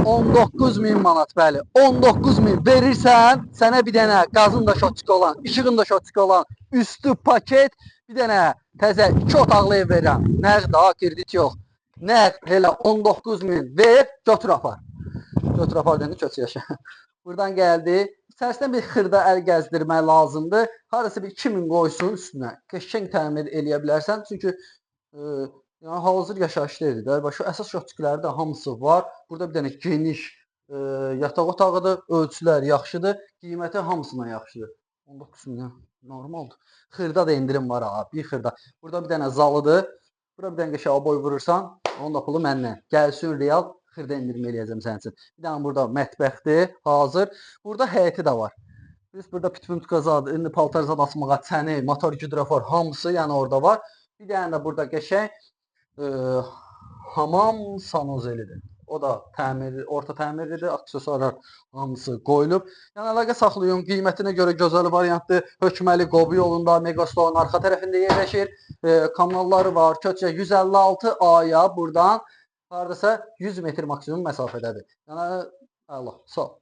19.000 manat, bəli. 19.000 verirsən, sənə bir dənə qazın da şotçuku olan, işığın da şotçuku olan, üstü paket, bir dənə təzə 2 otaqlı ev verirəm. Nəğd ha, kredit yox. Nəğd elə 19.000 ver, götür apar. Götür apar deyəndə köç yaşa. Buradan gəldi. İçərisindən bir xırda əl gəzdirmək lazımdır. Harası bir 2000 qoysun üstünə. Qəşəng təmin eləyə bilərsən. Çünki yəni hazır yaşayış deyil də. Bax şu əsas şotçukuları da hamısı var. Burada bir dənə geniş yataq otağıdır. Ölçülər yaxşıdır. Qiyməti hamısından yaxşıdır. 19.000 normaldır. Xırda da indirim var ha. Bir xırda. Burada bir dənə zalıdır. Burada bir dənə qəşəng boy vurursan, onun da pulu məndən. Gəlsin real xırda indirim eləyəcəm sənin üçün. Bir dənə burada mətbəxdir, hazır. Burada həyəti də var. Biz burada pitbull qazad, indi paltar zad asmağa, çəni, motor hidrofor hamısı yəni orada var. Bir dənə də burada qəşəng hamam sanuzelidir. O da təmir, orta təmirlidir, aksesuarlar hamısı qoyulub. Yəni əlaqə saxlayın, qiymətinə görə gözəl variantdır. Hökməli Qobu yolunda, Megastore'un arxa tərəfində yerləşir. Kanalları var. Köçə 156 aya buradan hardasa 100 metr maksimum məsafədədir. Yəni Allah, sağ ol.